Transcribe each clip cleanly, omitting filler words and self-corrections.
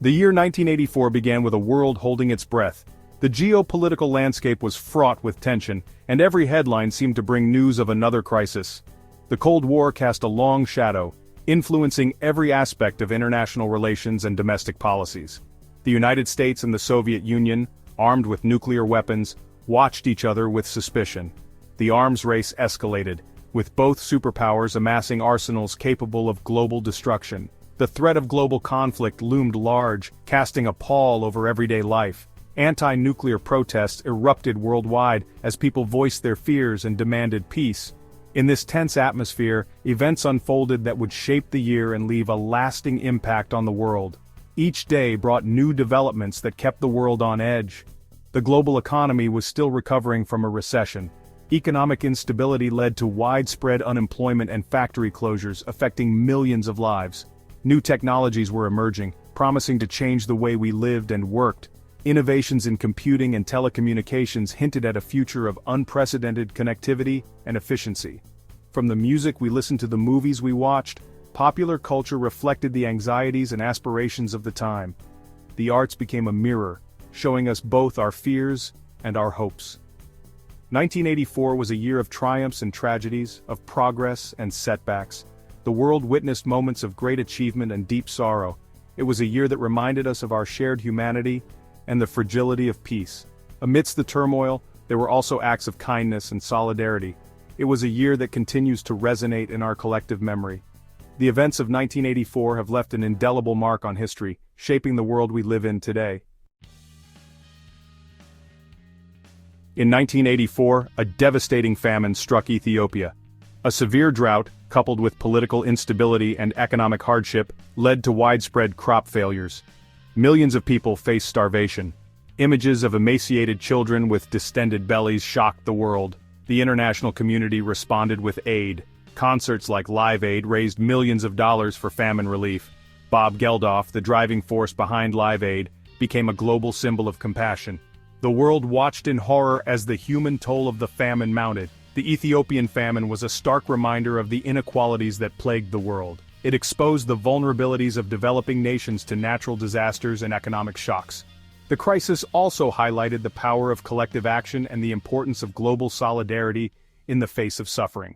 The year 1984 began with a world holding its breath. The geopolitical landscape was fraught with tension, and every headline seemed to bring news of another crisis. The Cold War cast a long shadow, influencing every aspect of international relations and domestic policies. The United States and the Soviet Union, armed with nuclear weapons, watched each other with suspicion. The arms race escalated, with both superpowers amassing arsenals capable of global destruction. The threat of global conflict loomed large, casting a pall over everyday life. Anti-nuclear protests erupted worldwide as people voiced their fears and demanded peace. In this tense atmosphere, events unfolded that would shape the year and leave a lasting impact on the world. Each day brought new developments that kept the world on edge. The global economy was still recovering from a recession. Economic instability led to widespread unemployment and factory closures, affecting millions of lives. New technologies were emerging, promising to change the way we lived and worked. Innovations in computing and telecommunications hinted at a future of unprecedented connectivity and efficiency. From the music we listened to the movies we watched, popular culture reflected the anxieties and aspirations of the time. The arts became a mirror, showing us both our fears and our hopes. 1984 was a year of triumphs and tragedies, of progress and setbacks. The world witnessed moments of great achievement and deep sorrow. It was a year that reminded us of our shared humanity and the fragility of peace. Amidst the turmoil, there were also acts of kindness and solidarity. It was a year that continues to resonate in our collective memory. The events of 1984 have left an indelible mark on history, shaping the world we live in today. In 1984, a devastating famine struck Ethiopia. A severe drought, coupled with political instability and economic hardship, led to widespread crop failures. Millions of people faced starvation. Images of emaciated children with distended bellies shocked the world. The international community responded with aid. Concerts like Live Aid raised millions of dollars for famine relief. Bob Geldof, the driving force behind Live Aid, became a global symbol of compassion. The world watched in horror as the human toll of the famine mounted. The Ethiopian famine was a stark reminder of the inequalities that plagued the world. It exposed the vulnerabilities of developing nations to natural disasters and economic shocks. The crisis also highlighted the power of collective action and the importance of global solidarity in the face of suffering.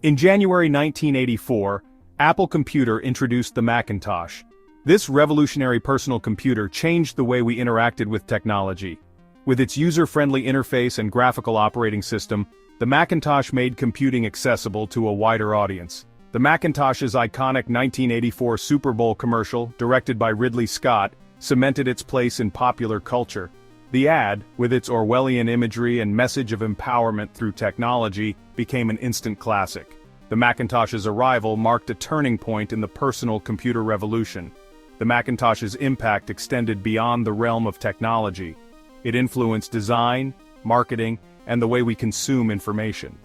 In January 1984, Apple Computer introduced the Macintosh. This revolutionary personal computer changed the way we interacted with technology. With its user-friendly interface and graphical operating system, the Macintosh made computing accessible to a wider audience. The Macintosh's iconic 1984 Super Bowl commercial, directed by Ridley Scott, cemented its place in popular culture. The ad, with its Orwellian imagery and message of empowerment through technology, became an instant classic. The Macintosh's arrival marked a turning point in the personal computer revolution. The Macintosh's impact extended beyond the realm of technology. It influenced design, marketing, and the way we consume information.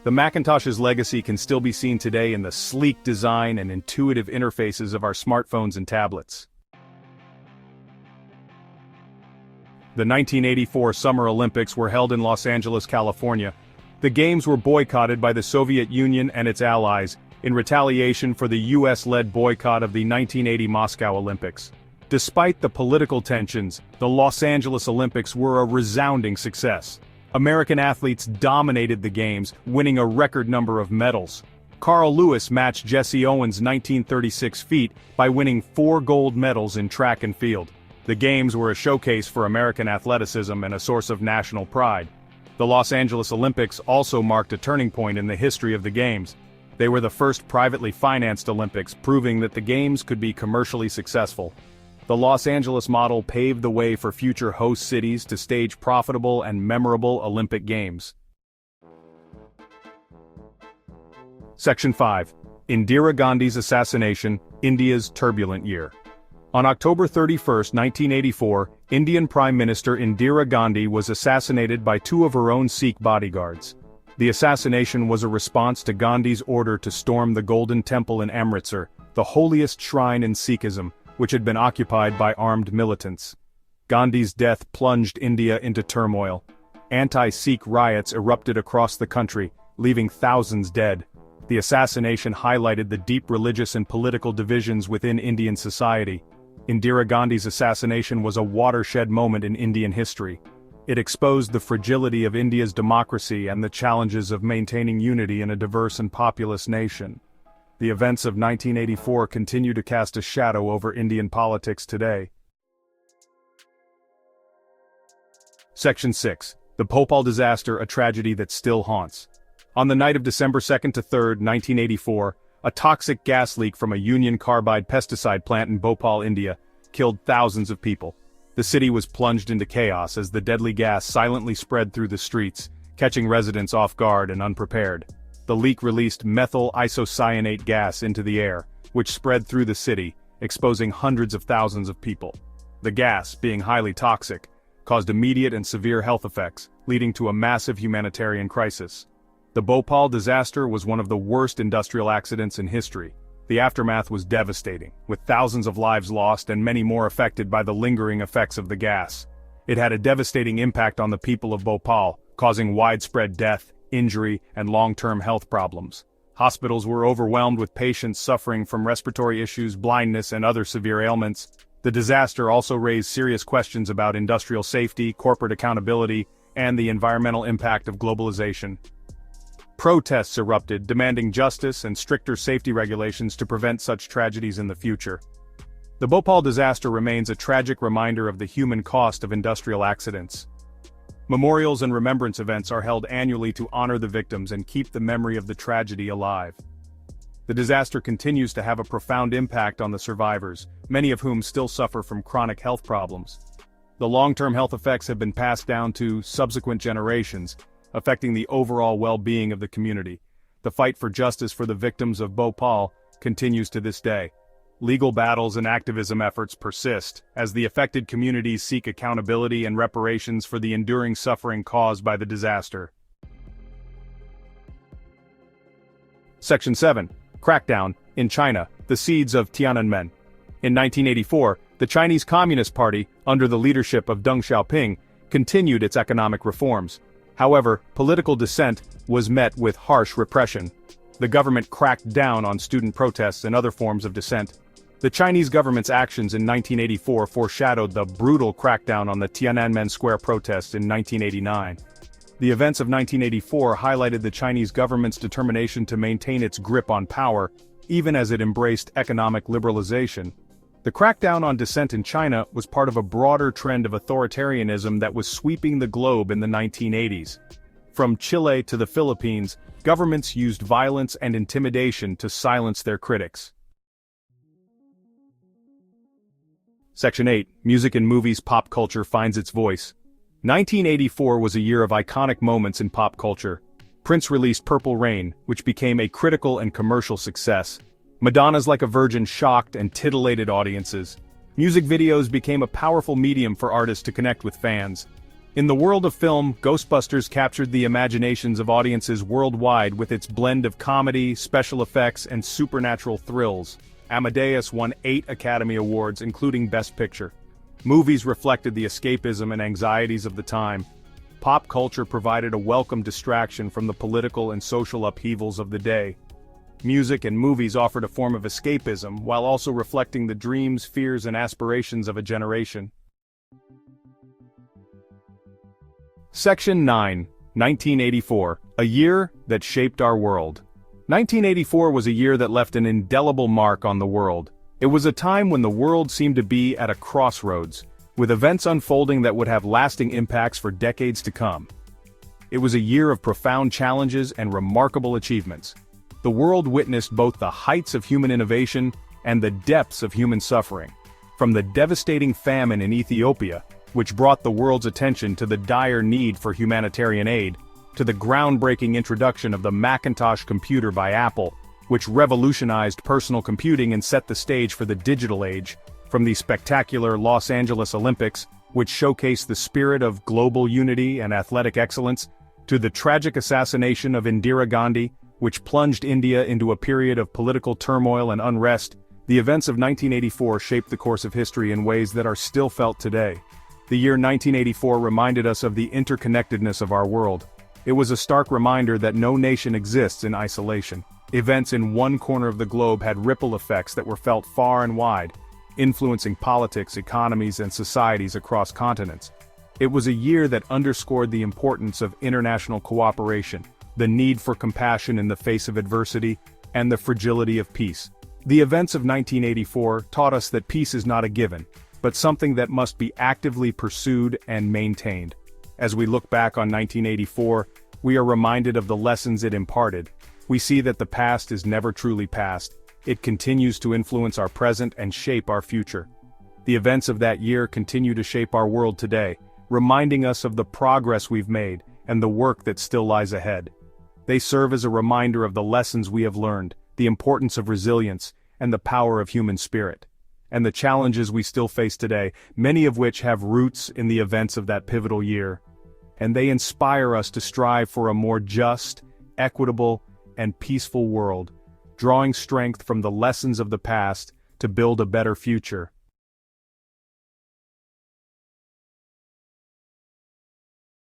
The Macintosh's legacy can still be seen today in the sleek design and intuitive interfaces of our smartphones and tablets. The 1984 Summer Olympics were held in Los Angeles, California. The Games were boycotted by the Soviet Union and its allies, in retaliation for the US-led boycott of the 1980 Moscow Olympics. Despite the political tensions, the Los Angeles Olympics were a resounding success. American athletes dominated the Games, winning a record number of medals. Carl Lewis matched Jesse Owens' 1936 feat by winning 4 gold medals in track and field. The Games were a showcase for American athleticism and a source of national pride. The Los Angeles Olympics also marked a turning point in the history of the Games. They were the first privately financed Olympics, proving that the Games could be commercially successful. The Los Angeles model paved the way for future host cities to stage profitable and memorable Olympic Games. Section 5. Indira Gandhi's assassination, India's turbulent year. On October 31, 1984, Indian Prime Minister Indira Gandhi was assassinated by 2 of her own Sikh bodyguards. The assassination was a response to Gandhi's order to storm the Golden Temple in Amritsar, the holiest shrine in Sikhism, which had been occupied by armed militants. Gandhi's death plunged India into turmoil. Anti-Sikh riots erupted across the country, leaving thousands dead. The assassination highlighted the deep religious and political divisions within Indian society. Indira Gandhi's assassination was a watershed moment in Indian history. It exposed the fragility of India's democracy and the challenges of maintaining unity in a diverse and populous nation. The events of 1984 continue to cast a shadow over Indian politics today. Section 6. The Bhopal Disaster, a tragedy that still haunts. On the night of December 2nd to 3rd, 1984, a toxic gas leak from a Union Carbide pesticide plant in Bhopal, India, killed thousands of people. The city was plunged into chaos as the deadly gas silently spread through the streets, catching residents off guard and unprepared. The leak released methyl isocyanate gas into the air, which spread through the city, exposing hundreds of thousands of people. The gas, being highly toxic, caused immediate and severe health effects, leading to a massive humanitarian crisis. The Bhopal disaster was one of the worst industrial accidents in history. The aftermath was devastating, with thousands of lives lost and many more affected by the lingering effects of the gas. It had a devastating impact on the people of Bhopal, causing widespread death, injury, and long-term health problems. Hospitals were overwhelmed with patients suffering from respiratory issues, blindness, and other severe ailments. The disaster also raised serious questions about industrial safety, corporate accountability, and the environmental impact of globalization. Protests erupted, demanding justice and stricter safety regulations to prevent such tragedies in the future. The Bhopal disaster remains a tragic reminder of the human cost of industrial accidents. Memorials and remembrance events are held annually to honor the victims and keep the memory of the tragedy alive. The disaster continues to have a profound impact on the survivors, many of whom still suffer from chronic health problems. The long-term health effects have been passed down to subsequent generations, affecting the overall well-being of the community. The fight for justice for the victims of Bhopal continues to this day. Legal battles and activism efforts persist, as the affected communities seek accountability and reparations for the enduring suffering caused by the disaster. Section 7. Crackdown, in China, the Seeds of Tiananmen. In 1984, the Chinese Communist Party, under the leadership of Deng Xiaoping, continued its economic reforms. However, political dissent was met with harsh repression. The government cracked down on student protests and other forms of dissent. The Chinese government's actions in 1984 foreshadowed the brutal crackdown on the Tiananmen Square protests in 1989. The events of 1984 highlighted the Chinese government's determination to maintain its grip on power, even as it embraced economic liberalization. The crackdown on dissent in China was part of a broader trend of authoritarianism that was sweeping the globe in the 1980s. From Chile to the Philippines, governments used violence and intimidation to silence their critics. Section 8. Music and movies. Pop culture finds its voice. 1984 was a year of iconic moments in pop culture. Prince released Purple Rain, which became a critical and commercial success. Madonna's Like a Virgin shocked and titillated audiences. Music videos became a powerful medium for artists to connect with fans. In the world of film, Ghostbusters captured the imaginations of audiences worldwide with its blend of comedy, special effects, and supernatural thrills. Amadeus won 8 Academy Awards, including Best Picture. Movies reflected the escapism and anxieties of the time. Pop culture provided a welcome distraction from the political and social upheavals of the day. Music and movies offered a form of escapism while also reflecting the dreams, fears, and aspirations of a generation. Section 9. 1984, a year that shaped our world. 1984 was a year that left an indelible mark on the world. It was a time when the world seemed to be at a crossroads, with events unfolding that would have lasting impacts for decades to come. It was a year of profound challenges and remarkable achievements. The world witnessed both the heights of human innovation and the depths of human suffering. From the devastating famine in Ethiopia, which brought the world's attention to the dire need for humanitarian aid, to the groundbreaking introduction of the Macintosh computer by Apple, which revolutionized personal computing and set the stage for the digital age, from the spectacular Los Angeles Olympics, which showcased the spirit of global unity and athletic excellence, to the tragic assassination of Indira Gandhi, which plunged India into a period of political turmoil and unrest. The events of 1984 shaped the course of history in ways that are still felt today. The year 1984 reminded us of the interconnectedness of our world. It was a stark reminder that no nation exists in isolation. Events in one corner of the globe had ripple effects that were felt far and wide, influencing politics, economies, and societies across continents. It was a year that underscored the importance of international cooperation, the need for compassion in the face of adversity, and the fragility of peace. The events of 1984 taught us that peace is not a given, but something that must be actively pursued and maintained. As we look back on 1984, we are reminded of the lessons it imparted. We see that the past is never truly past. It continues to influence our present and shape our future. The events of that year continue to shape our world today, reminding us of the progress we've made and the work that still lies ahead. They serve as a reminder of the lessons we have learned, the importance of resilience, and the power of human spirit. And the challenges we still face today, many of which have roots in the events of that pivotal year. And they inspire us to strive for a more just, equitable, and peaceful world, drawing strength from the lessons of the past to build a better future.